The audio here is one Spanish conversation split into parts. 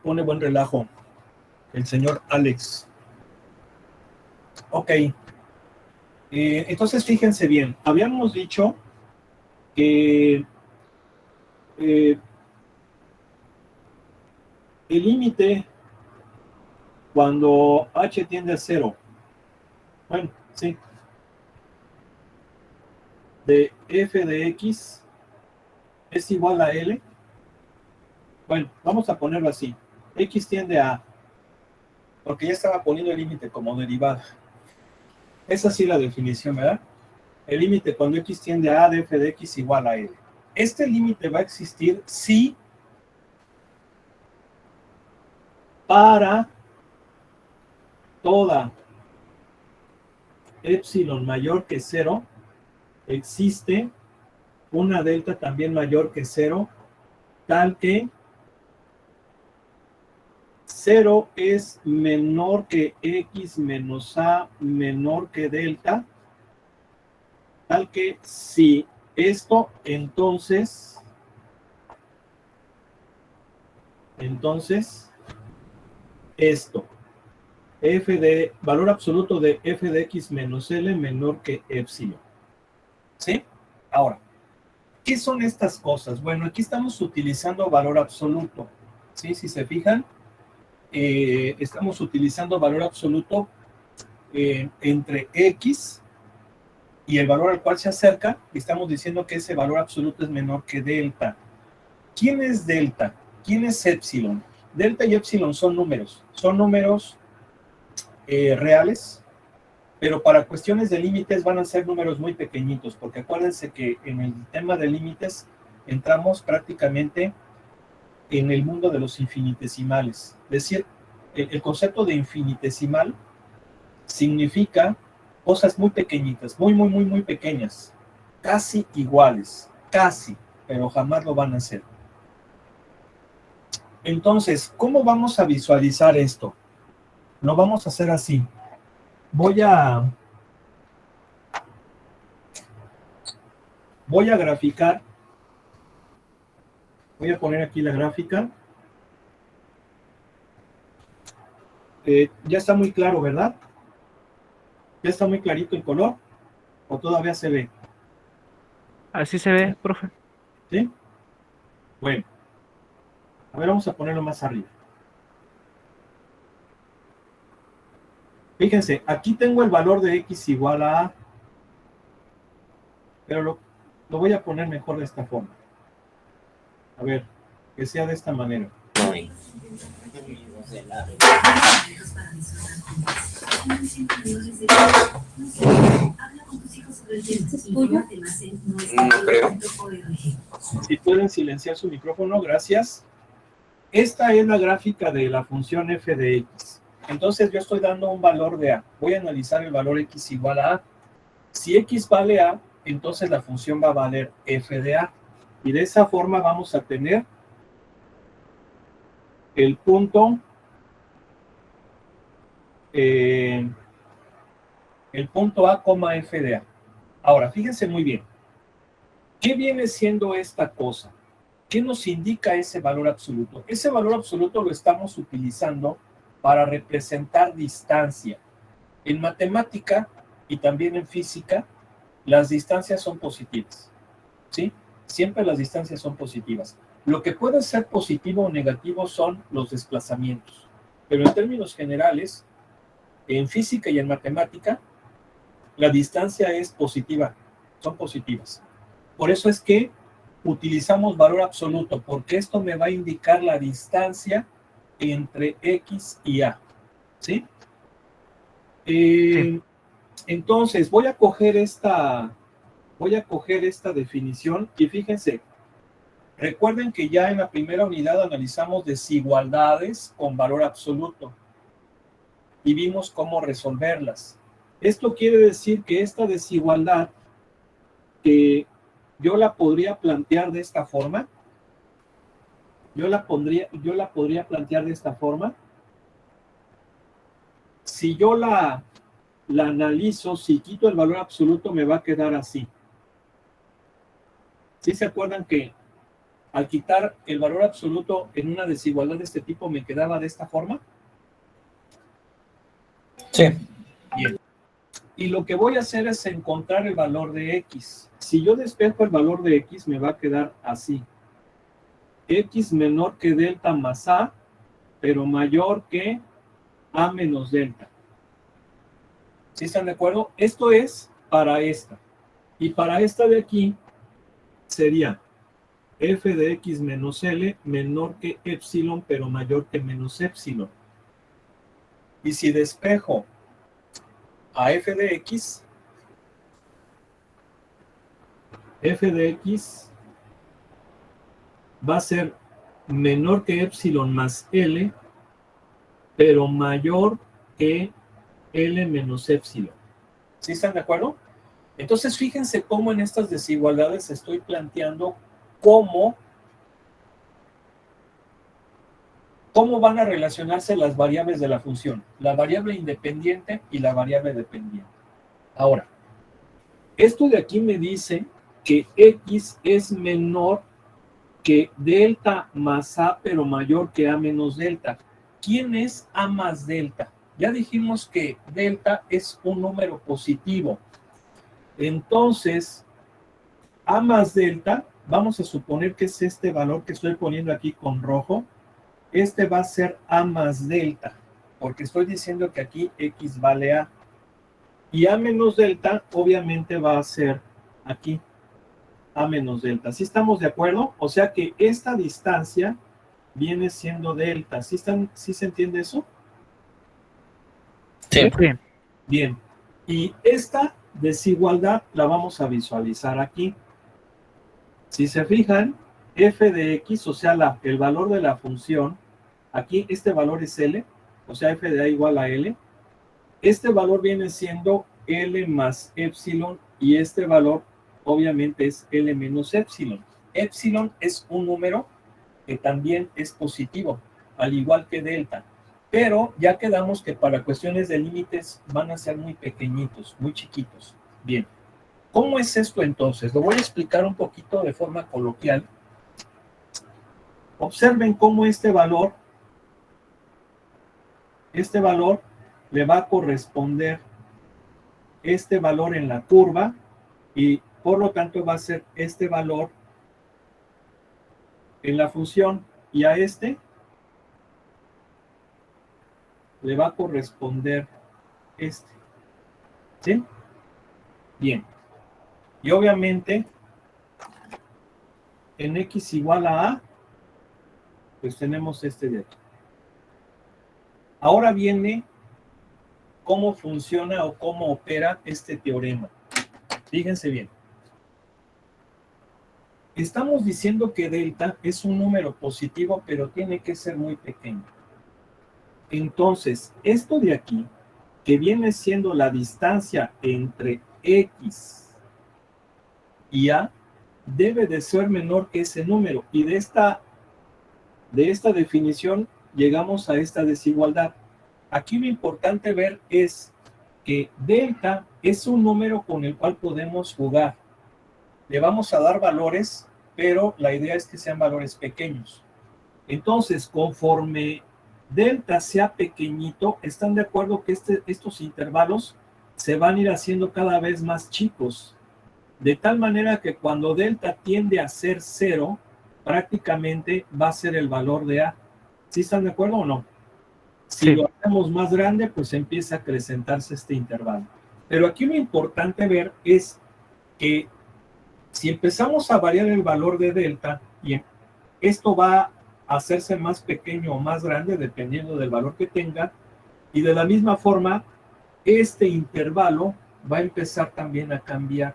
pone buen relajo el señor Alex. Ok. Entonces, fíjense bien. Habíamos dicho que el límite cuando h tiende a 0, bueno, sí, de f de x es igual a L. Bueno, vamos a ponerlo así. X tiende a, porque ya estaba poniendo el límite como derivada. Es así la definición, ¿verdad? El límite cuando x tiende a de f de x igual a L. Este límite va a existir si para toda epsilon mayor que 0 existe una delta también mayor que 0, tal que 0 es menor que x menos a menor que delta, tal que si esto, entonces esto, f de valor absoluto de f de x menos L menor que epsilon. ¿Sí? Ahora, ¿qué son estas cosas? Bueno, aquí estamos utilizando valor absoluto. ¿Sí? Si se fijan, estamos utilizando valor absoluto entre x y el valor al cual se acerca, y estamos diciendo que ese valor absoluto es menor que delta. ¿Quién es delta? ¿Quién es epsilon? Delta y epsilon son números reales, pero para cuestiones de límites van a ser números muy pequeñitos, porque acuérdense que en el tema de límites entramos prácticamente en el mundo de los infinitesimales. Es decir, el concepto de infinitesimal significa cosas muy pequeñitas, muy pequeñas, casi iguales, casi, pero jamás lo van a hacer. Entonces, ¿cómo vamos a visualizar esto? Lo vamos a hacer así. Voy a graficar. Voy a poner aquí la gráfica. Ya está muy claro, ¿verdad? ¿Ya está muy clarito el color? ¿O todavía se ve? Así se ve, profe. ¿Sí? Bueno. A ver, vamos a ponerlo más arriba. Fíjense, aquí tengo el valor de x igual a, pero lo voy a poner mejor de esta forma. A ver, que sea de esta manera. No creo. Si pueden silenciar su micrófono, gracias. Esta es la gráfica de la función f de x. Entonces yo estoy dando un valor de a. Voy a analizar el valor x igual a a. Si x vale a, entonces la función va a valer f de a. Y de esa forma vamos a tener el punto a, f de a. Ahora, fíjense muy bien. ¿Qué viene siendo esta cosa? ¿Qué nos indica ese valor absoluto? Ese valor absoluto lo estamos utilizando para representar distancia. En matemática y también en física, las distancias son positivas. ¿Sí? Siempre las distancias son positivas. Lo que puede ser positivo o negativo son los desplazamientos. Pero en términos generales, en física y en matemática, la distancia es positiva, son positivas. Por eso es que utilizamos valor absoluto, porque esto me va a indicar la distancia entre x y a. ¿Sí? Sí. Entonces, voy a coger esta definición y fíjense, recuerden que ya en la primera unidad analizamos desigualdades con valor absoluto y vimos cómo resolverlas. Esto quiere decir que esta desigualdad, que yo la podría plantear de esta forma, yo la podría plantear de esta forma. Si yo la analizo, si quito el valor absoluto, me va a quedar así. ¿Sí se acuerdan que al quitar el valor absoluto en una desigualdad de este tipo, me quedaba de esta forma. Sí. Bien. Y lo que voy a hacer es encontrar el valor de x. Si yo despejo el valor de x, me va a quedar así. X menor que delta más a, pero mayor que a menos delta. ¿Sí están de acuerdo? Esto es para esta. Y para esta de aquí sería f de x menos L menor que epsilon, pero mayor que menos epsilon. Y si despejo a f de x va a ser menor que epsilon más L, pero mayor que L menos epsilon. ¿Sí están de acuerdo? Entonces, fíjense cómo en estas desigualdades estoy planteando cómo van a relacionarse las variables de la función, la variable independiente y la variable dependiente. Ahora, esto de aquí me dice que x es menor que delta más a, pero mayor que a menos delta. ¿Quién es a más delta? Ya dijimos que delta es un número positivo. Entonces, a más delta, vamos a suponer que es este valor que estoy poniendo aquí con rojo. Este va a ser a más delta, porque estoy diciendo que aquí x vale a. Y a menos delta, obviamente va a ser aquí a menos delta. ¿Sí estamos de acuerdo? O sea que esta distancia viene siendo delta. ¿Sí se entiende eso? Sí. Sí. Bien. Y esta desigualdad la vamos a visualizar aquí. Si se fijan, f de x, o sea, el valor de la función, aquí este valor es L, o sea, f de a igual a L. Este valor viene siendo L más epsilon y este valor obviamente es L menos epsilon. Epsilon es un número que también es positivo, al igual que delta. Pero ya quedamos que para cuestiones de límites van a ser muy pequeñitos, muy chiquitos. Bien. ¿Cómo es esto entonces? Lo voy a explicar un poquito de forma coloquial. Observen cómo este valor le va a corresponder este valor en la curva y por lo tanto va a ser este valor en la función y a este le va a corresponder este. ¿Sí? Bien. Y obviamente en x igual a a, pues tenemos este de aquí. Ahora viene cómo funciona o cómo opera este teorema. Fíjense bien. Estamos diciendo que delta es un número positivo, pero tiene que ser muy pequeño. Entonces, esto de aquí, que viene siendo la distancia entre x y a, debe de ser menor que ese número. Y de esta definición llegamos a esta desigualdad. Aquí lo importante ver es que delta es un número con el cual podemos jugar. Le vamos a dar valores, pero la idea es que sean valores pequeños. Entonces, conforme delta sea pequeñito, ¿están de acuerdo que estos intervalos se van a ir haciendo cada vez más chicos? De tal manera que cuando delta tiende a ser 0, prácticamente va a ser el valor de a. ¿Sí están de acuerdo o no? Si lo hacemos más grande, pues empieza a acrecentarse este intervalo. Pero aquí lo importante ver es que si empezamos a variar el valor de delta, y esto va a hacerse más pequeño o más grande dependiendo del valor que tenga, y de la misma forma, este intervalo va a empezar también a cambiar.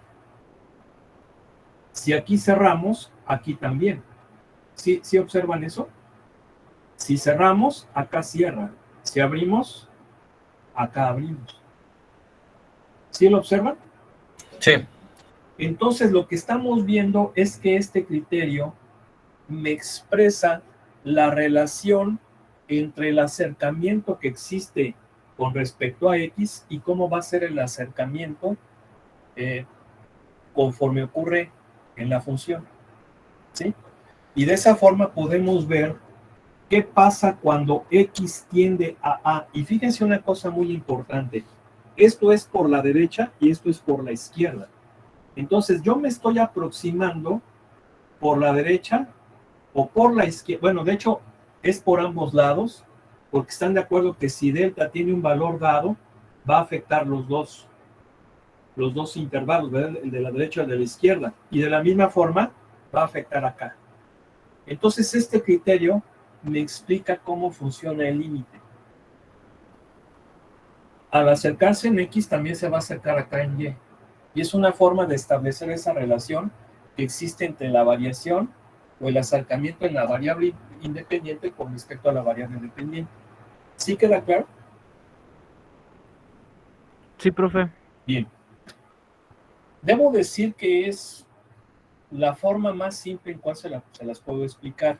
Si aquí cerramos, aquí también. ¿Sí observan eso? Si cerramos, acá cierra. Si abrimos, acá abrimos. ¿Sí lo observan? Sí. Entonces, lo que estamos viendo es que este criterio me expresa la relación entre el acercamiento que existe con respecto a X y cómo va a ser el acercamiento conforme ocurre en la función. ¿Sí? Y de esa forma podemos ver qué pasa cuando X tiende a A. Y fíjense una cosa muy importante. Esto es por la derecha y esto es por la izquierda. Entonces yo me estoy aproximando por la derecha o por la izquierda. Bueno, de hecho es por ambos lados, porque están de acuerdo que si delta tiene un valor dado, va a afectar los dos intervalos, ¿verdad? El de la derecha y el de la izquierda. Y de la misma forma va a afectar acá. Entonces este criterio me explica cómo funciona el límite. Al acercarse en X también se va a acercar acá en Y. Y es una forma de establecer esa relación que existe entre la variación o el acercamiento en la variable independiente con respecto a la variable dependiente. ¿Sí queda claro? Sí, profe. Bien. Debo decir que es la forma más simple en cual se las puedo explicar,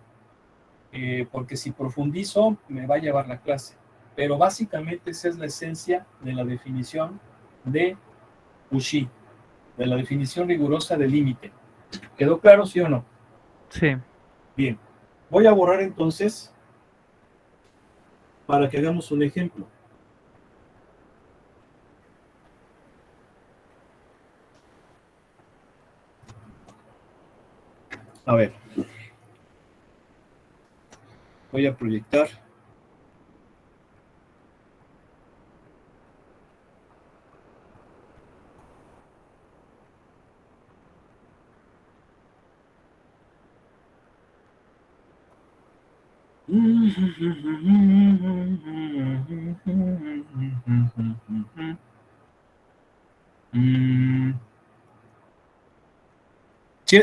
porque si profundizo me va a llevar la clase. Pero básicamente esa es la esencia de la definición de Cauchy, de la definición rigurosa del límite. ¿Quedó claro, sí o no? Sí. Bien. Voy a borrar entonces para que hagamos un ejemplo. A ver. Voy a proyectar.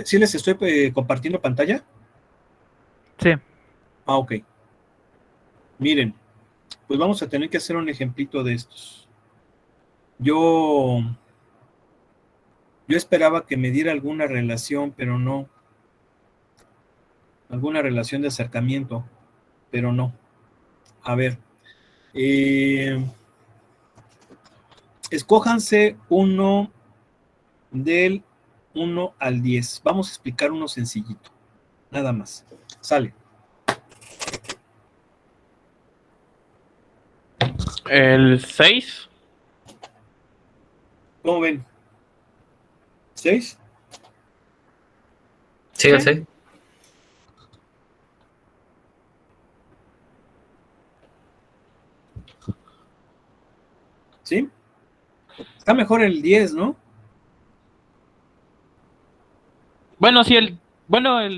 ¿Sí les estoy compartiendo pantalla? Sí. Ah, ok. Miren, pues vamos a tener que hacer un ejemplito de estos. Yo esperaba que me diera alguna relación, pero no. Alguna relación de acercamiento, pero no. A ver. Escójanse uno del 1 al 10. Vamos a explicar uno sencillito. Nada más. Sale. El 6. ¿Cómo ven? ¿6? Sí, el 6. ¿Sí? Está mejor el 10, ¿no? Bueno, sí, el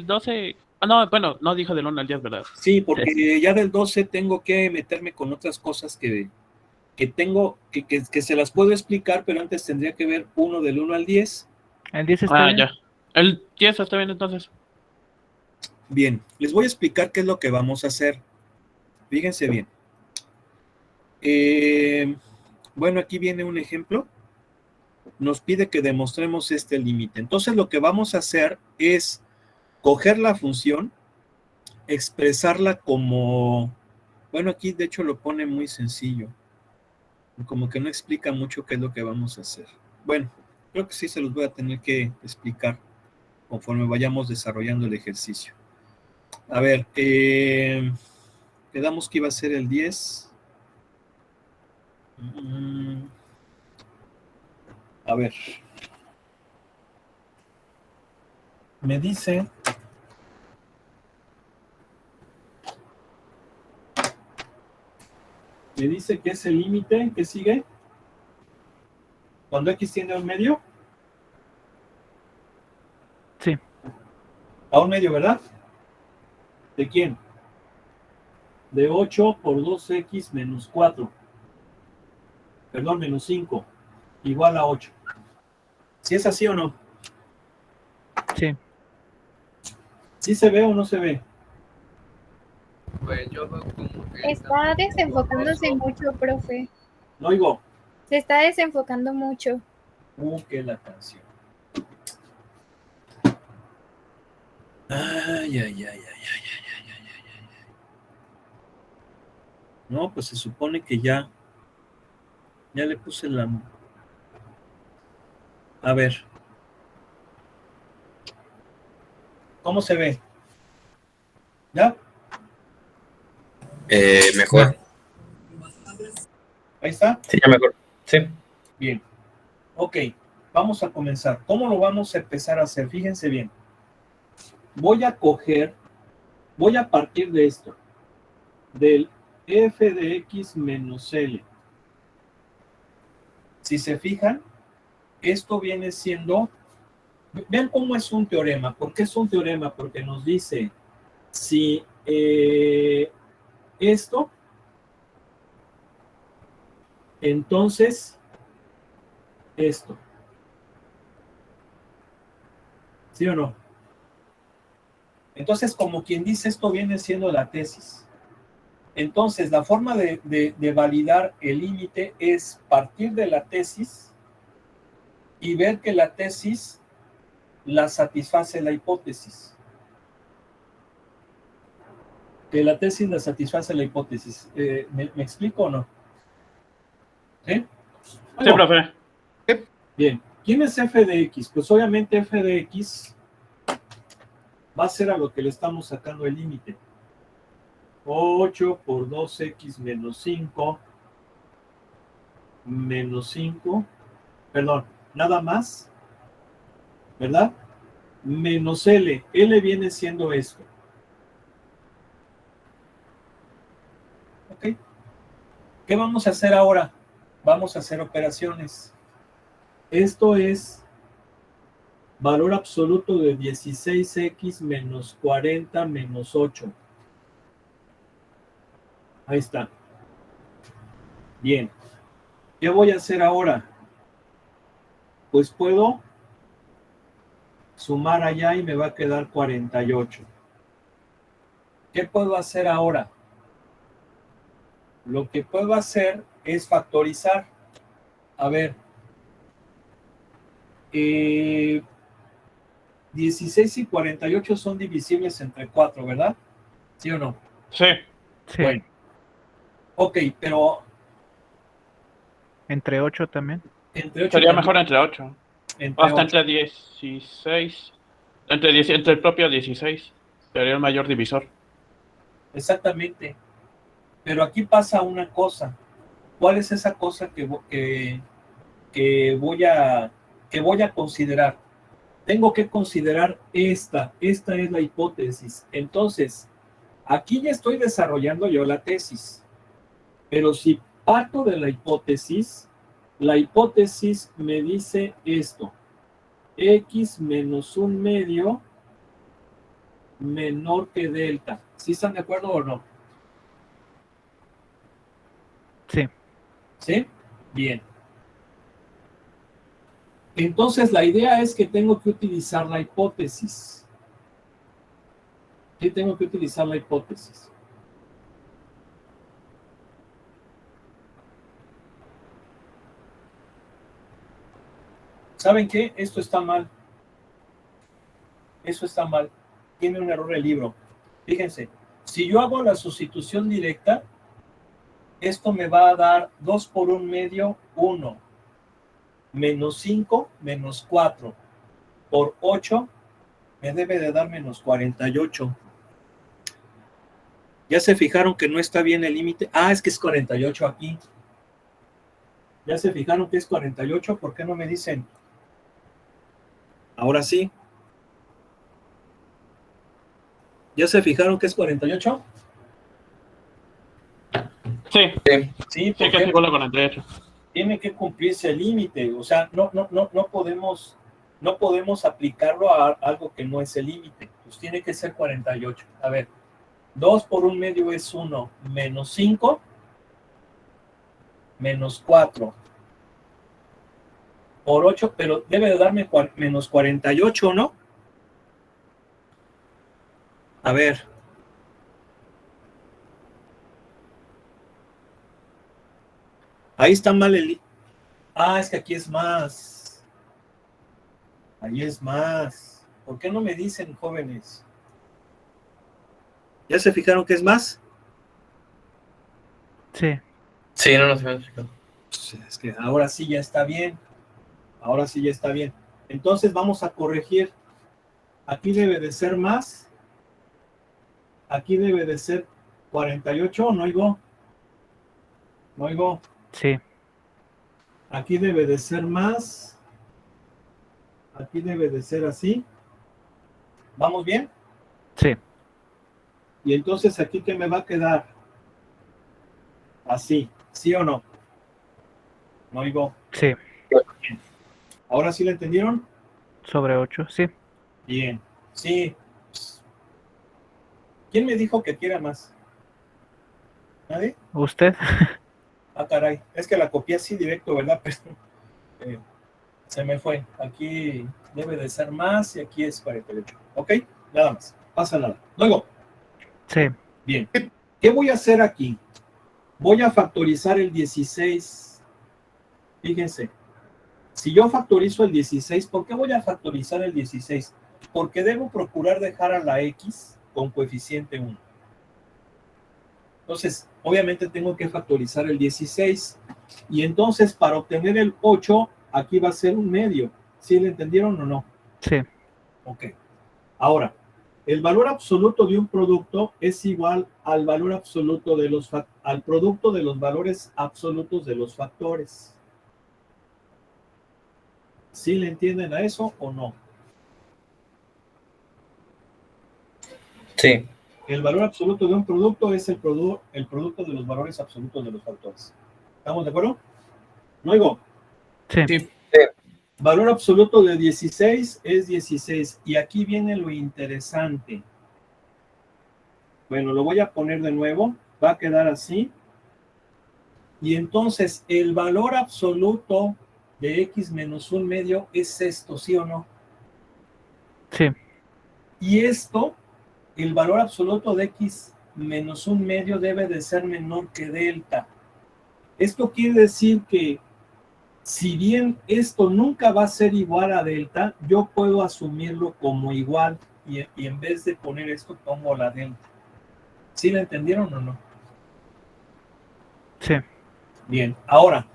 12. No, bueno, no dijo del 1 al 10, ¿verdad? Sí, porque ya del 12 tengo que meterme con otras cosas que tengo, que se las puedo explicar, pero antes tendría que ver uno del 1 al 10. El 10 está bien. Ya. El 10 está bien entonces. Bien, les voy a explicar qué es lo que vamos a hacer. Fíjense bien. Bueno, aquí viene un ejemplo. Nos pide que demostremos este límite. Entonces lo que vamos a hacer es coger la función, expresarla como, bueno, aquí de hecho lo pone muy sencillo, como que no explica mucho qué es lo que vamos a hacer. Bueno, creo que sí se los voy a tener que explicar conforme vayamos desarrollando el ejercicio. A ver, quedamos que iba a ser el 10. A ver. Me dice que es el límite que sigue cuando X tiende a un medio. Sí. A un medio, ¿verdad? ¿De quién? De 8 por 2X menos 4. Perdón, menos 5. Igual a 8. ¿Sí es así o no? Sí. ¿Sí se ve o no se ve? Pues yo veo como que Está desenfocándose mucho, profe. No oigo. Se está desenfocando mucho. Que la canción. Ay. No, pues se supone que ya le puse la... A ver. ¿Cómo se ve? ¿Ya? Mejor. Ahí está. Sí, ya mejor. Sí. Bien. Ok, vamos a comenzar. ¿Cómo lo vamos a empezar a hacer? Fíjense bien. Voy a partir de esto, del f de x menos L. Si se fijan, esto viene siendo, vean cómo es un teorema. ¿Por qué es un teorema? Porque nos dice si esto, entonces esto. ¿Sí o no? Entonces, como quien dice, esto viene siendo la tesis. Entonces, la forma de validar el límite es partir de la tesis y ver que la tesis la satisface la hipótesis. Que la tesis la satisface la hipótesis. ¿Me explico o no? ¿Sí? Sí, profe. Bien. ¿Quién es f de x? Pues obviamente f de x va a ser a lo que le estamos sacando el límite. 8 por 2x menos 5 menos 5, perdón, nada más, ¿verdad? Menos L. L viene siendo esto. ¿Ok? ¿Qué vamos a hacer ahora? Vamos a hacer operaciones. Esto es valor absoluto de 16x menos 40 menos 8. Ahí está. Bien. ¿Qué voy a hacer ahora? Pues puedo sumar allá y me va a quedar 48. ¿Qué puedo hacer ahora? Lo que puedo hacer es factorizar. A ver. 16 y 48 son divisibles entre 4, ¿verdad? ¿Sí o no? Sí. Sí. Bueno. Ok, pero Entre 8 también. entre 8 Sería también. mejor entre 8. Entre Hasta 8. entre 16. Entre el propio 16. Sería el mayor divisor. Exactamente. Pero aquí pasa una cosa. ¿Cuál es esa cosa que voy a considerar? Tengo que considerar esta. Esta es la hipótesis. Entonces, aquí ya estoy desarrollando yo la tesis. Pero si parto de la hipótesis me dice esto. X menos 1/2 menor que delta. ¿Sí están de acuerdo o no? Sí. ¿Sí? Bien. Entonces, la idea es que tengo que utilizar la hipótesis. Sí, tengo que utilizar la hipótesis. ¿Saben qué? Esto está mal. Eso está mal. Tiene un error el libro. Fíjense, si yo hago la sustitución directa, esto me va a dar 2 por 1/2, 1. Menos 5, menos 4. Por 8, me debe de dar menos 48. ¿Ya se fijaron que no está bien el límite? Ah, es que es 48 aquí. ¿Ya se fijaron que es 48? ¿Por qué no me dicen? Ahora sí. ¿Ya se fijaron que es 48? Sí. Sí, Sí, ¿por que qué? es igual a 48. Tiene que cumplirse el límite. O sea, no podemos aplicarlo a algo que no es el límite. Pues tiene que ser 48. A ver, 2 por 1/2 es 1, menos 5, menos 4. Por 8, pero debe de darme menos 48, ¿no? A ver. Ahí está mal el... Ah, es que aquí es más. Ahí es más. ¿Por qué no me dicen, jóvenes? ¿Ya se fijaron que es más? Sí. Sí, no nos habíamos fijado. Es que ahora sí ya está bien. Ahora sí ya está bien. Entonces vamos a corregir. Aquí debe de ser más. aquí debe de ser 48, ¿no oigo? ¿No oigo? Sí. Aquí debe de ser más. Aquí debe de ser así. ¿Vamos bien? Sí. Y entonces aquí, ¿qué me va a quedar? Así, ¿sí o no? No oigo. Sí. ¿Ahora sí lo entendieron? Sobre 8. Sí. Bien. Sí. ¿Quién me dijo que quiera más? ¿Nadie? ¿Usted? Ah, caray. Es que la copié así directo, ¿verdad? Pero, se me fue. Aquí debe de ser más y aquí es 48. ¿Ok? Nada más. Pasa nada. Luego. Sí. Bien. ¿Qué voy a hacer aquí? Voy a factorizar el 16. Fíjense. Si yo factorizo el 16, ¿por qué voy a factorizar el 16? Porque debo procurar dejar a la X con coeficiente 1. Entonces, obviamente tengo que factorizar el 16. Y entonces, para obtener el 8, aquí va a ser un medio. ¿Sí le entendieron o no? Sí. Ok. Ahora, el valor absoluto de un producto es igual al valor absoluto de al producto de los valores absolutos de los factores. ¿Sí le entienden a eso o no? Sí. El valor absoluto de un producto es el producto de los valores absolutos de los factores. ¿Estamos de acuerdo? No oigo. Sí. Sí. Valor absoluto de 16 es 16. Y aquí viene lo interesante. Bueno, lo voy a poner de nuevo. Va a quedar así. Y entonces el valor absoluto de x menos un medio es esto, ¿sí o no? Sí. Y esto, el valor absoluto de x menos un medio debe de ser menor que delta. Esto quiere decir que si bien esto nunca va a ser igual a delta, yo puedo asumirlo como igual y en vez de poner esto pongo la delta. ¿Sí la entendieron o no? Sí. Bien, ahora,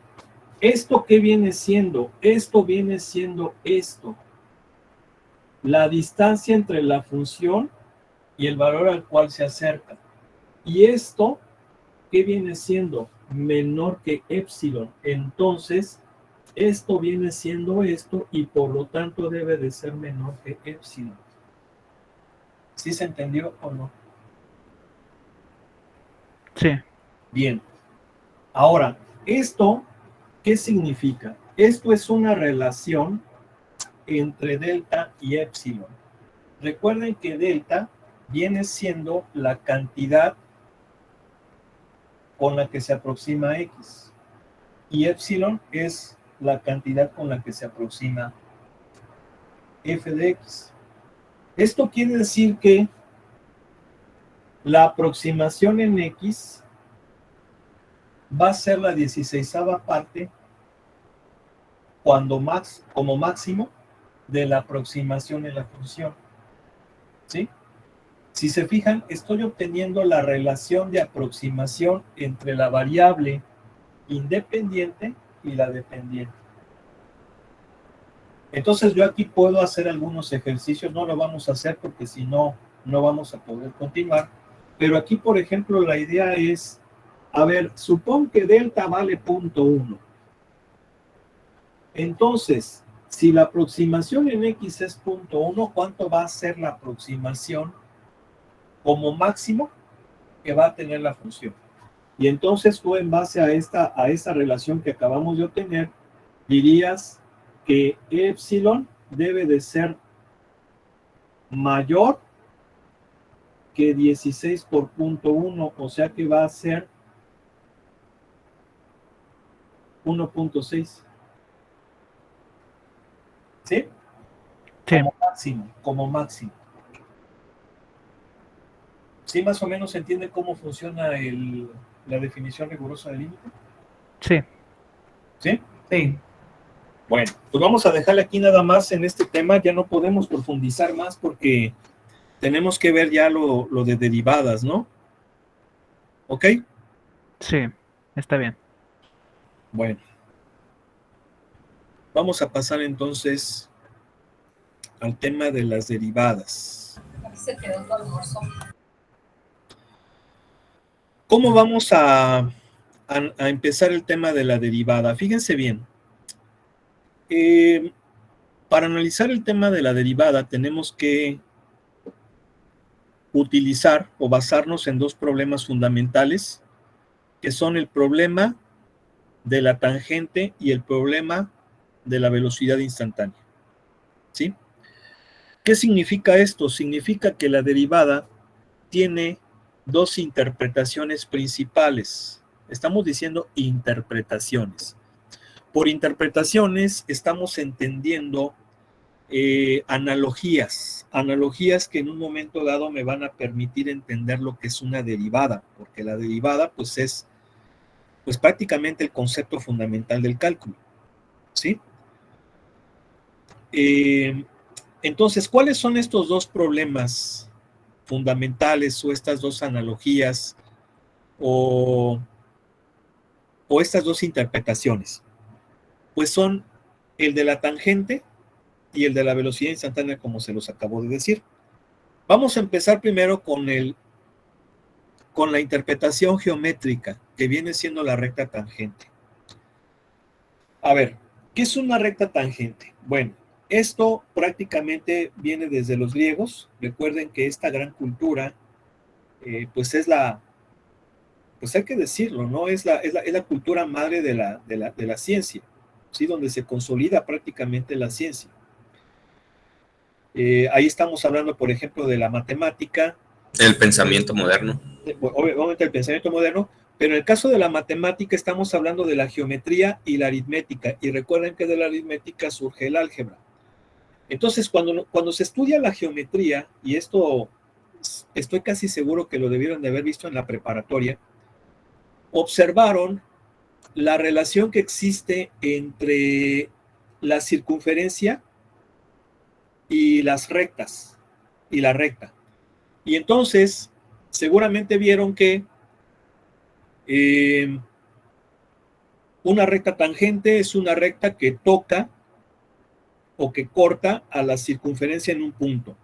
¿esto qué viene siendo? Esto viene siendo esto. La distancia entre la función y el valor al cual se acerca. Y esto, ¿qué viene siendo? Menor que epsilon. Entonces, esto viene siendo esto y por lo tanto debe de ser menor que epsilon. ¿Sí se entendió o no? Sí. Bien. Ahora, ¿esto qué significa? Esto es una relación entre delta y epsilon. Recuerden que delta viene siendo la cantidad con la que se aproxima x y epsilon es la cantidad con la que se aproxima f de x. Esto quiere decir que la aproximación en x va a ser la 16ª parte como máximo de la aproximación en la función. ¿Sí? Si se fijan, estoy obteniendo la relación de aproximación entre la variable independiente y la dependiente. Entonces yo aquí puedo hacer algunos ejercicios, no lo vamos a hacer porque si no, no vamos a poder continuar. Pero aquí, por ejemplo, la idea es, a ver, supón que delta vale 0.1. Entonces, si la aproximación en x es 0.1, ¿cuánto va a ser la aproximación como máximo que va a tener la función? Y entonces tú en base a esta relación que acabamos de obtener, dirías que epsilon debe de ser mayor que 16 por 0.1, o sea que va a ser 1.6. ¿Sí? Sí. Como máximo, como máximo. ¿Sí más o menos se entiende cómo funciona la definición rigurosa del límite? Sí. ¿Sí? Sí. Bueno, pues vamos a dejarle aquí nada más en este tema, ya no podemos profundizar más porque tenemos que ver ya lo de derivadas, ¿no? ¿Ok? Sí. Está bien. Bueno. Vamos a pasar entonces al tema de las derivadas. Aquí se quedó tu almuerzo. ¿Cómo vamos a empezar el tema de la derivada? Fíjense bien. Para analizar el tema de la derivada tenemos que utilizar o basarnos en dos problemas fundamentales, que son el problema de la tangente y el problema de la velocidad instantánea. ¿Sí? ¿Qué significa esto? Significa que la derivada tiene dos interpretaciones principales. Estamos diciendo interpretaciones. Por interpretaciones estamos entendiendo analogías que en un momento dado me van a permitir entender lo que es una derivada, porque la derivada pues es pues prácticamente el concepto fundamental del cálculo, ¿sí? Entonces, ¿cuáles son estos dos problemas fundamentales o estas dos analogías o estas dos interpretaciones? Pues son el de la tangente y el de la velocidad instantánea, como se los acabo de decir. Vamos a empezar primero con la interpretación geométrica, que viene siendo la recta tangente. A ver, ¿qué es una recta tangente? Bueno, esto prácticamente viene desde los griegos. Recuerden que esta gran cultura, pues es pues hay que decirlo, ¿no? Es la cultura madre de la ciencia, ¿sí? Donde se consolida prácticamente la ciencia. Ahí estamos hablando, por ejemplo, de la matemática. El pensamiento moderno. Obviamente el pensamiento moderno, pero en el caso de la matemática estamos hablando de la geometría y la aritmética. Y recuerden que de la aritmética surge el álgebra. Entonces, cuando se estudia la geometría, y esto estoy casi seguro que lo debieron de haber visto en la preparatoria, observaron la relación que existe entre la circunferencia y las rectas, y la recta. Y entonces, seguramente vieron que una recta tangente es una recta que toca o que corta a la circunferencia en un punto.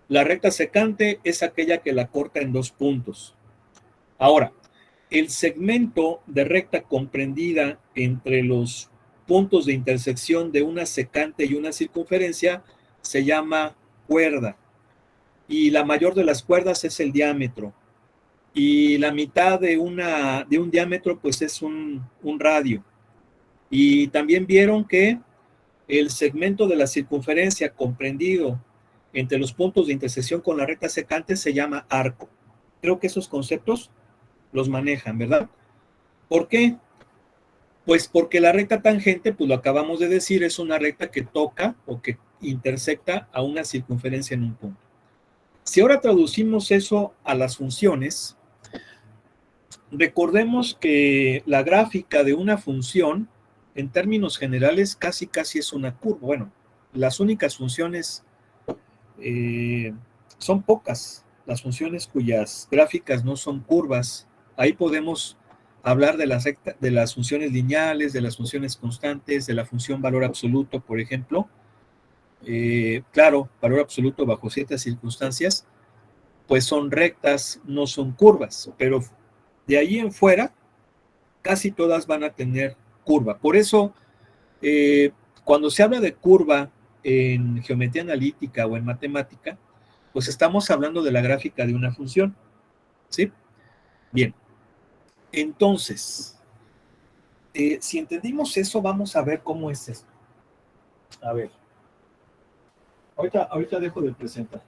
La recta secante es aquella que la corta en dos puntos. Ahora, el segmento de recta comprendida entre los puntos de intersección de una secante y una circunferencia se llama cuerda. Y la mayor de las cuerdas es el diámetro. Y la mitad de un diámetro pues es un radio. Y también vieron que el segmento de la circunferencia comprendido entre los puntos de intersección con la recta secante se llama arco. Creo que esos conceptos los manejan, ¿verdad? ¿Por qué? Pues porque la recta tangente, pues lo acabamos de decir, es una recta que toca o que intersecta a una circunferencia en un punto. Si ahora traducimos eso a las funciones, recordemos que la gráfica de una función, en términos generales, casi es una curva. Bueno, las únicas funciones son pocas, las funciones cuyas gráficas no son curvas. Ahí podemos hablar de las funciones lineales, de las funciones constantes, de la función valor absoluto, por ejemplo. Claro, valor absoluto bajo ciertas circunstancias, pues son rectas, no son curvas, pero de ahí en fuera, casi todas van a tener curva. Por eso, cuando se habla de curva en geometría analítica o en matemática, pues estamos hablando de la gráfica de una función, ¿sí? Bien, entonces, si entendimos eso, vamos a ver cómo es esto. A ver, ahorita dejo de presentar.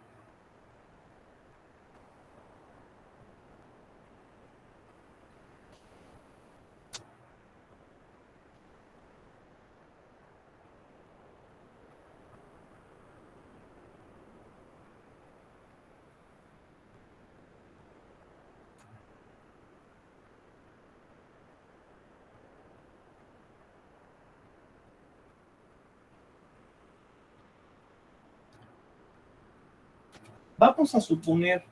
Vamos a suponer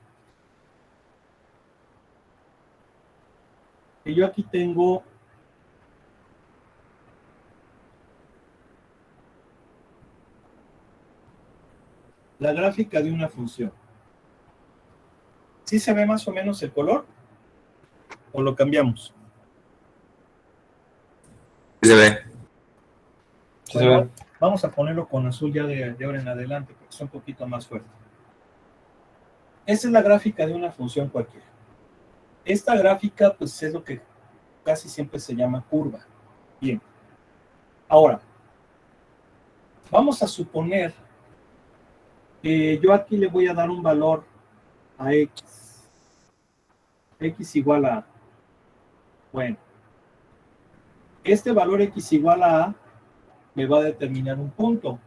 que yo aquí tengo la gráfica de una función. ¿Sí se ve más o menos el color? ¿O lo cambiamos? Se ve. Bueno, vamos a ponerlo con azul ya de ahora en adelante, porque es un poquito más fuerte. Esta es la gráfica de una función cualquiera. Esta gráfica, pues, es lo que casi siempre se llama curva. Bien. Ahora, vamos a suponer que yo aquí le voy a dar un valor a x. X igual a... Bueno. Este valor x igual a me va a determinar un punto.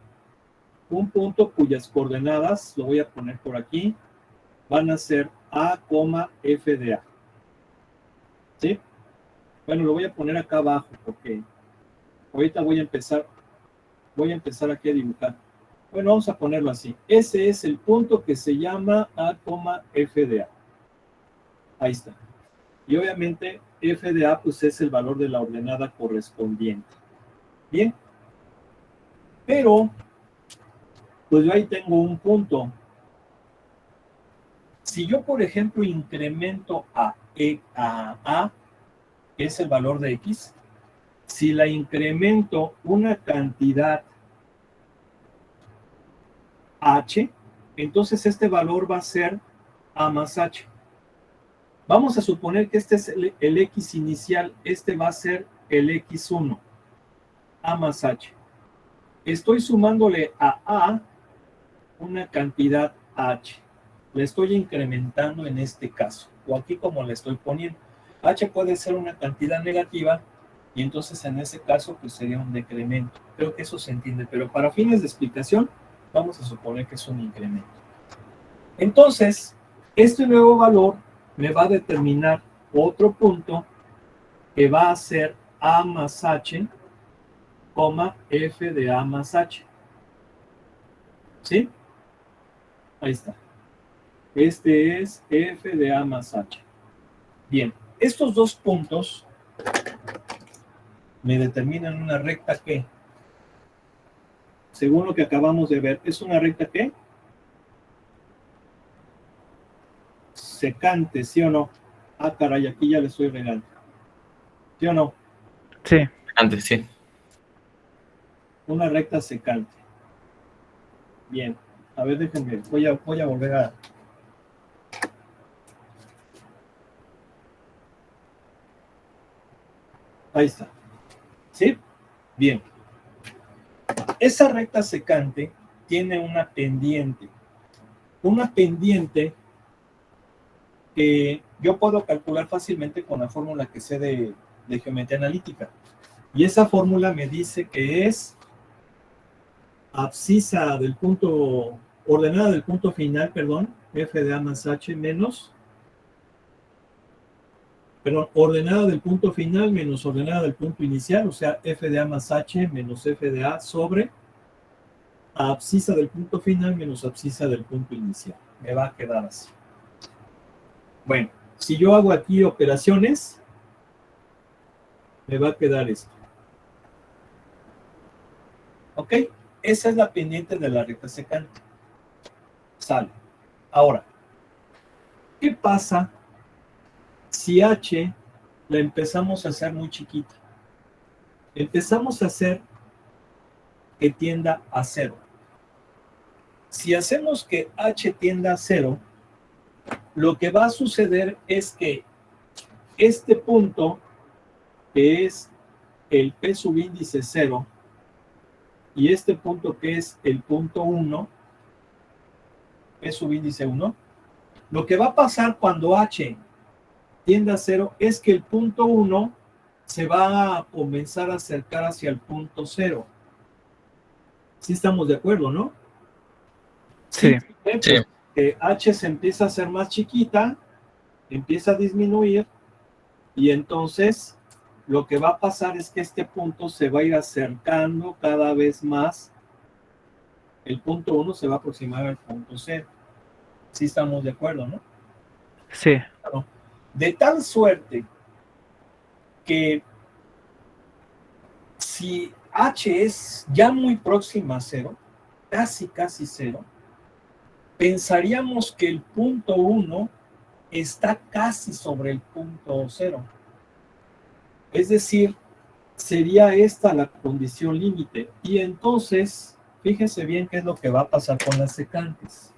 Un punto cuyas coordenadas, lo voy a poner por aquí, van a ser a, f de a. ¿Sí? Bueno, lo voy a poner acá abajo porque ahorita voy a empezar aquí a dibujar. Bueno, vamos a ponerlo así. Ese es el punto que se llama a, f de a. Ahí está. Y obviamente f de a pues es el valor de la ordenada correspondiente. Bien. Pero, pues yo ahí tengo un punto. Si yo, por ejemplo, incremento a A, que es el valor de X, si la incremento una cantidad H, entonces este valor va a ser A más H. Vamos a suponer que este es el X inicial, este va a ser el X1, A más H. Estoy sumándole a A una cantidad H. Le estoy incrementando en este caso, o aquí como le estoy poniendo. H puede ser una cantidad negativa, y entonces en ese caso pues sería un decremento. Creo que eso se entiende, pero para fines de explicación vamos a suponer que es un incremento. Entonces, este nuevo valor me va a determinar otro punto que va a ser A más H, f de A más H. ¿Sí? Ahí está. Este es f de A más H. Bien, estos dos puntos me determinan una recta que, según lo que acabamos de ver, ¿es una recta que? Secante, ¿sí o no? Ah, caray, aquí ya le estoy regando. ¿Sí o no? Sí. Antes, sí. Una recta secante. Bien, a ver, déjenme, voy a volver a... Ahí está. ¿Sí? Bien. Esa recta secante tiene una pendiente. Una pendiente que yo puedo calcular fácilmente con la fórmula que sé de geometría analítica. Y esa fórmula me dice que es abscisa del punto, ordenada del punto final, perdón, f de a más h menos, perdón, ordenada del punto final menos ordenada del punto inicial, o sea, f de a más h menos f de a sobre abscisa del punto final menos abscisa del punto inicial. Me va a quedar así. Bueno, si yo hago aquí operaciones, me va a quedar esto. ¿Ok? Esa es la pendiente de la recta secante. Sale. Ahora, ¿qué pasa si h la empezamos a hacer muy chiquita? Empezamos a hacer que tienda a 0. Si hacemos que h tienda a 0, lo que va a suceder es que este punto, que es el p subíndice 0, y este punto que es el punto 1, p subíndice 1, lo que va a pasar cuando h tiende a 0 es que el punto 1 se va a comenzar a acercar hacia el punto 0. ¿Sí estamos de acuerdo, no? Sí. Pues, Sí. h se empieza a hacer más chiquita, empieza a disminuir, y entonces lo que va a pasar es que este punto se va a ir acercando cada vez más. El punto 1 se va a aproximar al punto 0. Sí estamos de acuerdo, ¿no? Sí. Claro. De tal suerte que si h es ya muy próxima a 0, casi 0, pensaríamos que el punto 1 está casi sobre el punto cero. Es decir, sería esta la condición límite. Y entonces, fíjense bien qué es lo que va a pasar con las secantes.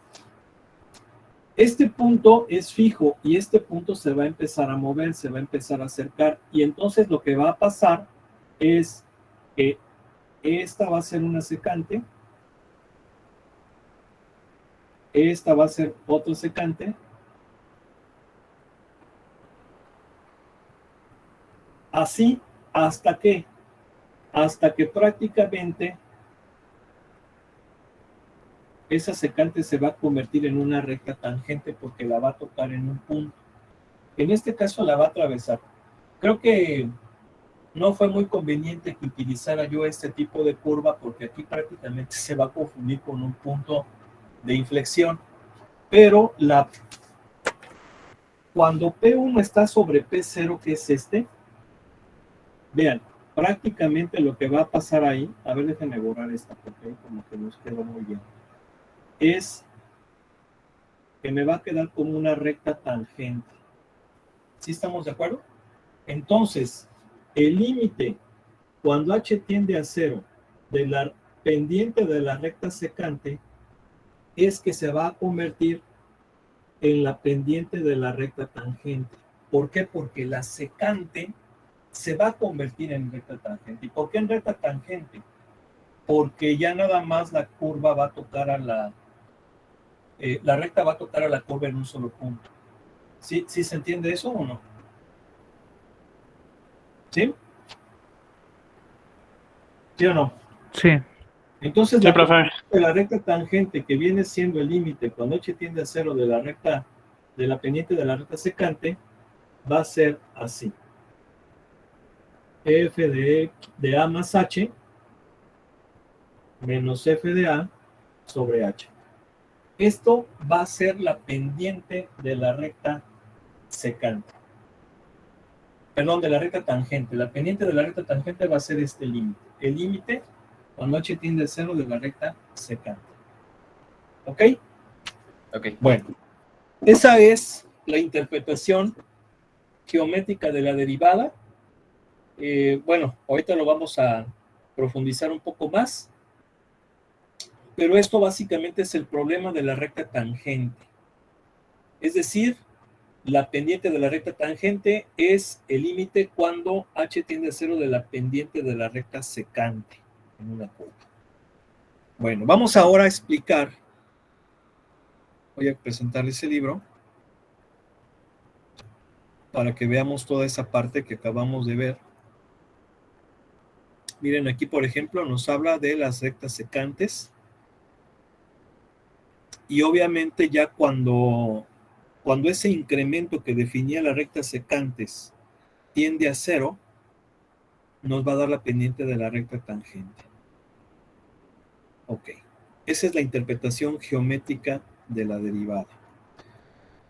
Este punto es fijo y este punto se va a empezar a mover, se va a empezar a acercar. Y entonces lo que va a pasar es que esta va a ser una secante, esta va a ser otro secante, así hasta que prácticamente esa secante se va a convertir en una recta tangente porque la va a tocar en un punto. En este caso la va a atravesar. Creo que no fue muy conveniente que utilizara yo este tipo de curva porque aquí prácticamente se va a confundir con un punto de inflexión. Pero cuando P1 está sobre P0, que es este, vean, prácticamente lo que va a pasar ahí, a ver, déjenme borrar esta porque ahí como que nos quedó muy bien, es que me va a quedar como una recta tangente. ¿Sí estamos de acuerdo? Entonces, el límite cuando h tiende a 0 de la pendiente de la recta secante es que se va a convertir en la pendiente de la recta tangente. ¿Por qué? Porque la secante se va a convertir en recta tangente. ¿Y por qué en recta tangente? Porque ya nada más la curva va a tocar a la recta va a tocar a la curva en un solo punto. ¿Sí se entiende eso o no? ¿Sí? ¿Sí o no? Sí. Entonces, Sí, profe. la recta tangente que viene siendo el límite cuando h tiende a 0 de la recta, de la pendiente de la recta secante, va a ser así. F de A más H menos F de A sobre H. Esto va a ser la pendiente de la recta secante. Perdón, de la recta tangente. La pendiente de la recta tangente va a ser este límite. El límite cuando h tiende a 0 de la recta secante. ¿Ok? Ok. Bueno, esa es la interpretación geométrica de la derivada. Bueno, ahorita lo vamos a profundizar un poco más, pero esto básicamente es el problema de la recta tangente. Es decir, la pendiente de la recta tangente es el límite cuando h tiende a 0 de la pendiente de la recta secante en una curva. Bueno, vamos ahora a explicar. Voy a presentarles el libro para que veamos toda esa parte que acabamos de ver. Miren, aquí, por ejemplo, nos habla de las rectas secantes. Y obviamente ya cuando ese incremento que definía las rectas secantes tiende a 0, nos va a dar la pendiente de la recta tangente. Ok. Esa es la interpretación geométrica de la derivada.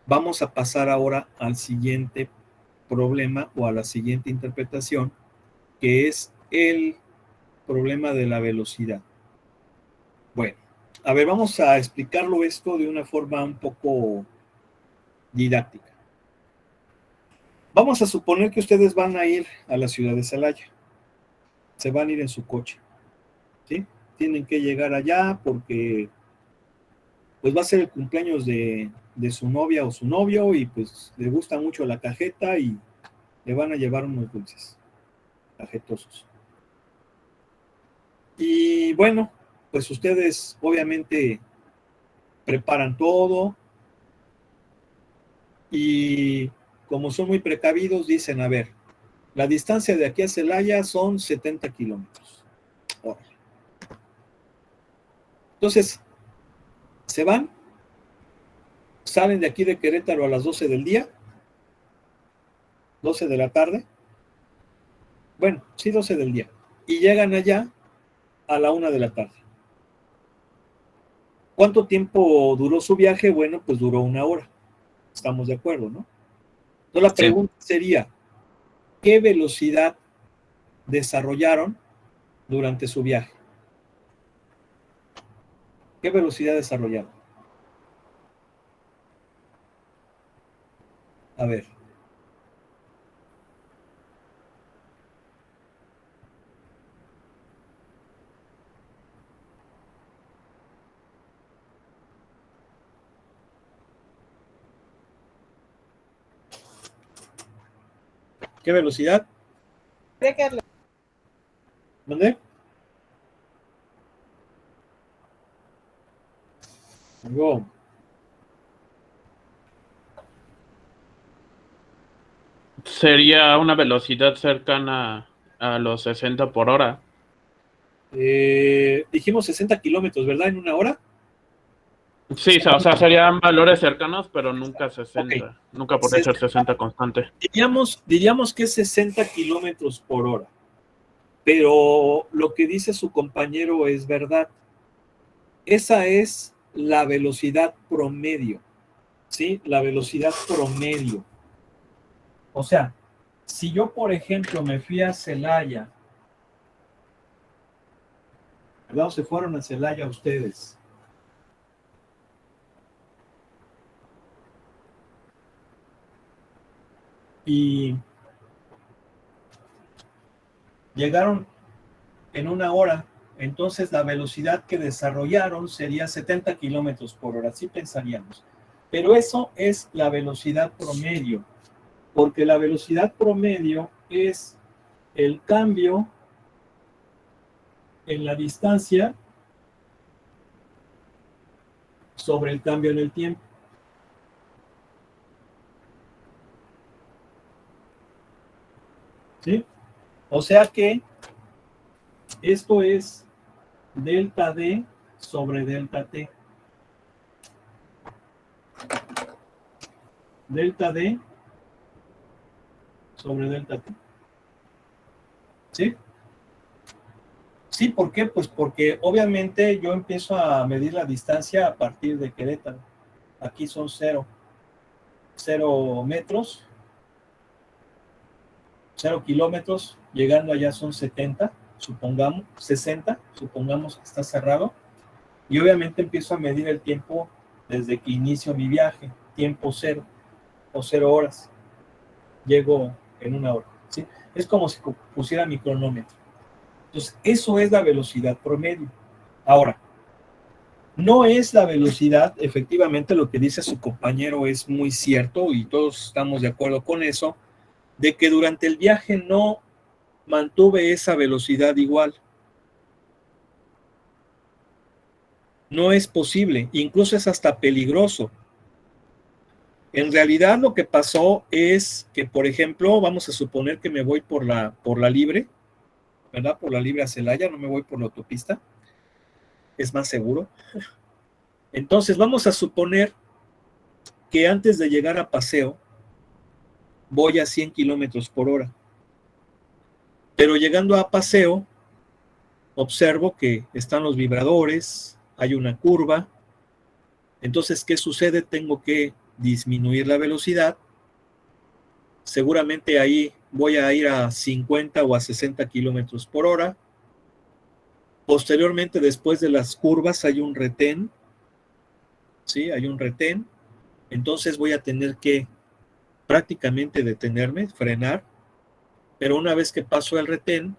Vamos a pasar ahora al siguiente problema o a la siguiente interpretación, que es el problema de la velocidad. Bueno, a ver, vamos a explicarlo esto de una forma un poco didáctica. Vamos a suponer que ustedes van a ir a la ciudad de Celaya. Se van a ir en su coche. ¿Sí? Tienen que llegar allá porque pues va a ser el cumpleaños de su novia o su novio y pues le gusta mucho la cajeta y le van a llevar unos dulces cajetosos. Y bueno, pues ustedes obviamente preparan todo y como son muy precavidos dicen, a ver, la distancia de aquí a Celaya son 70 kilómetros. Entonces, se van, salen de aquí de Querétaro a las 12 del día, 12 de la tarde, bueno, sí, 12 del día, y llegan allá a la 1 de la tarde. ¿Cuánto tiempo duró su viaje? Bueno, pues duró 1 hora. Estamos de acuerdo, ¿no? Entonces la pregunta sería, ¿qué velocidad desarrollaron durante su viaje? ¿Qué velocidad desarrollaron? A ver. ¿Qué velocidad? ¿Dónde? Luego, Sería una velocidad cercana a los 60 por hora. dijimos 60 kilómetros, ¿verdad? ¿En una hora? Sí, o sea, serían valores cercanos, pero nunca 60. Ok. Nunca podría ser 60 constante. Diríamos que es 60 kilómetros por hora. Pero lo que dice su compañero es verdad. Esa es la velocidad promedio. ¿Sí? La velocidad promedio. O sea, si yo, por ejemplo, me fui a Celaya, ¿verdad? ¿O se fueron a Celaya ustedes? Y llegaron en una hora, entonces la velocidad que desarrollaron sería 70 kilómetros por hora, así pensaríamos. Pero eso es la velocidad promedio, porque la velocidad promedio es el cambio en la distancia sobre el cambio en el tiempo. ¿Sí? O sea que esto es delta D sobre delta T. Delta D sobre delta T. ¿Sí? Sí, ¿por qué? Pues porque obviamente yo empiezo a medir la distancia a partir de Querétaro. Aquí son 0 metros, 0 kilómetros, llegando allá son 70, supongamos, 60, supongamos que está cerrado. Y obviamente empiezo a medir el tiempo desde que inicio mi viaje, tiempo 0 o 0 horas. Llego en una hora, ¿sí? Es como si pusiera mi cronómetro. Entonces, eso es la velocidad promedio. Ahora, no es la velocidad, efectivamente lo que dice su compañero es muy cierto y todos estamos de acuerdo con eso, de que durante el viaje no mantuve esa velocidad igual. No es posible, incluso es hasta peligroso. En realidad lo que pasó es que, por ejemplo, vamos a suponer que me voy por la libre, ¿verdad? Por la libre a Celaya, no me voy por la autopista, es más seguro. Entonces vamos a suponer que antes de llegar a Paseo voy a 100 kilómetros por hora. Pero llegando a Paseo, observo que están los vibradores, hay una curva. Entonces, ¿qué sucede? Tengo que disminuir la velocidad. Seguramente ahí voy a ir a 50 o a 60 kilómetros por hora. Posteriormente, después de las curvas, hay un retén. ¿Sí? Hay un retén. Entonces voy a tener que prácticamente detenerme, frenar. Pero una vez que paso el retén,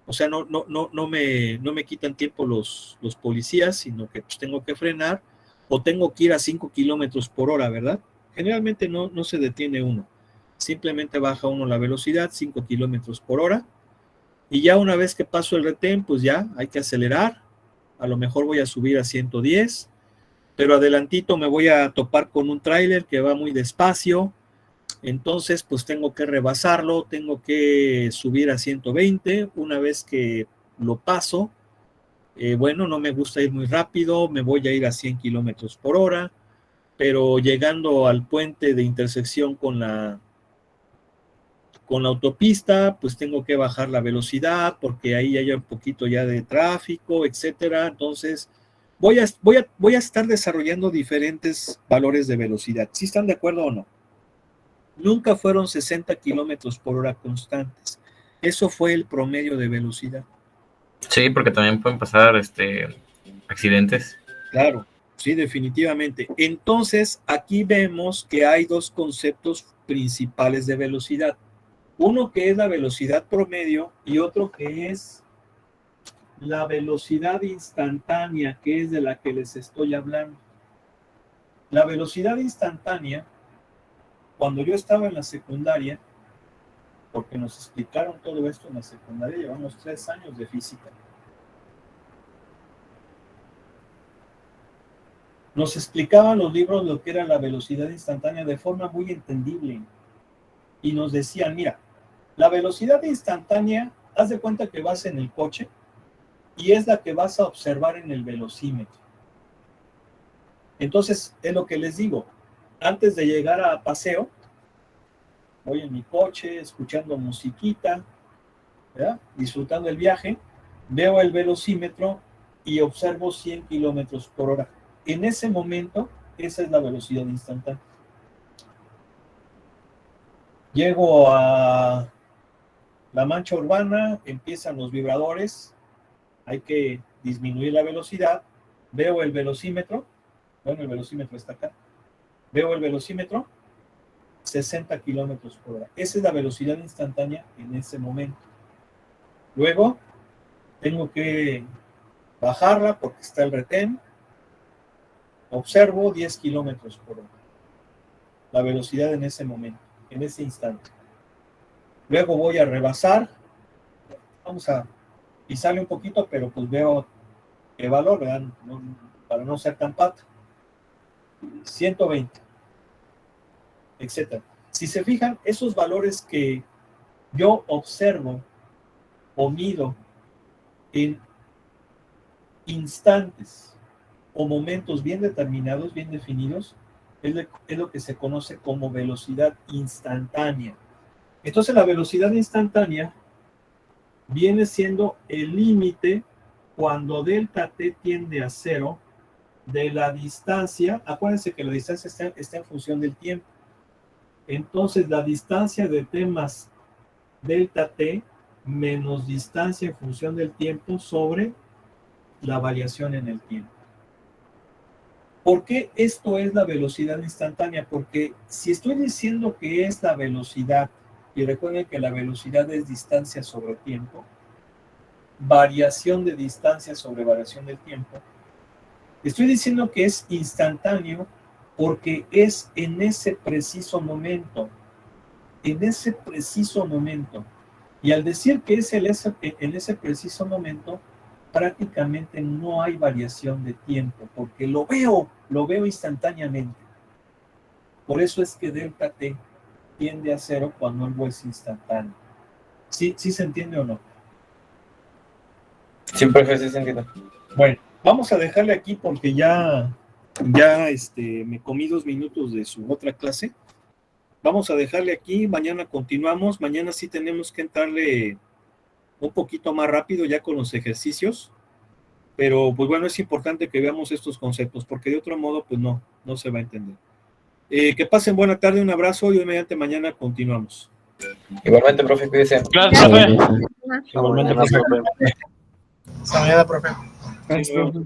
o sea, no me quitan tiempo los policías, sino que pues, tengo que frenar o tengo que ir a 5 kilómetros por hora, ¿verdad? Generalmente no se detiene uno. Simplemente baja uno la velocidad, 5 kilómetros por hora. Y ya una vez que paso el retén, pues ya hay que acelerar. A lo mejor voy a subir a 110, pero adelantito me voy a topar con un tráiler que va muy despacio. Entonces, pues tengo que rebasarlo, tengo que subir a 120. Una vez que lo paso, bueno, no me gusta ir muy rápido, me voy a ir a 100 kilómetros por hora, pero llegando al puente de intersección con la autopista, pues tengo que bajar la velocidad porque ahí hay un poquito ya de tráfico, etcétera. Entonces, voy a estar desarrollando diferentes valores de velocidad. ¿Sí están de acuerdo o no? Nunca fueron 60 kilómetros por hora constantes. Eso fue el promedio de velocidad. Sí, porque también pueden pasar accidentes. Claro, Sí, definitivamente. Entonces, aquí vemos que hay dos conceptos principales de velocidad. Uno que es la velocidad promedio y otro que es la velocidad instantánea, que es de la que les estoy hablando. La velocidad instantánea, cuando yo estaba en la secundaria, porque nos explicaron todo esto en la secundaria, llevamos 3 años de física. Nos explicaban los libros lo que era la velocidad instantánea de forma muy entendible. Y nos decían, mira, la velocidad instantánea, haz de cuenta que vas en el coche y es la que vas a observar en el velocímetro. Entonces, es lo que les digo. Antes de llegar a paseo, voy en mi coche, escuchando musiquita, ¿verdad? Disfrutando el viaje, veo el velocímetro y observo 100 kilómetros por hora. En ese momento, esa es la velocidad instantánea. Llego a la mancha urbana, empiezan los vibradores, hay que disminuir la velocidad, veo el velocímetro, bueno, el velocímetro está acá, veo el velocímetro, 60 kilómetros por hora. Esa es la velocidad instantánea en ese momento. Luego, tengo que bajarla porque está el retén, observo 10 kilómetros por hora. La velocidad en ese momento, en ese instante. Luego voy a rebasar, vamos a pisarle un poquito, pero pues veo el valor, ¿verdad? No, para no ser tan pato. 120, etcétera. Si se fijan, esos valores que yo observo o mido en instantes o momentos bien determinados, bien definidos, es lo que se conoce como velocidad instantánea. Entonces la velocidad instantánea viene siendo el límite cuando delta t tiende a 0 de la distancia. Acuérdense que la distancia está en función del tiempo. Entonces la distancia de t más delta t menos distancia en función del tiempo sobre la variación en el tiempo. ¿Por qué esto es la velocidad instantánea? Porque si estoy diciendo que es la velocidad, y recuerden que la velocidad es distancia sobre tiempo, variación de distancia sobre variación del tiempo, estoy diciendo que es instantáneo porque es en ese preciso momento, en ese preciso momento. Y al decir que es en ese preciso momento, prácticamente no hay variación de tiempo, porque lo veo instantáneamente. Por eso es que delta t tiende a 0 cuando algo es instantáneo. ¿Sí se entiende o no? Siempre fue ese sentido. Bueno, vamos a dejarle aquí porque ya me comí 2 minutos de su otra clase. Vamos a dejarle aquí, mañana continuamos. Mañana sí tenemos que entrarle un poquito más rápido ya con los ejercicios, pero pues bueno, es importante que veamos estos conceptos porque de otro modo pues no se va a entender. Que pasen buena tarde, un abrazo y mediante mañana continuamos. Igualmente, profe, cuídese. Gracias, profe. Ajá. Igualmente, profe. Hasta mañana, profe. Hasta luego.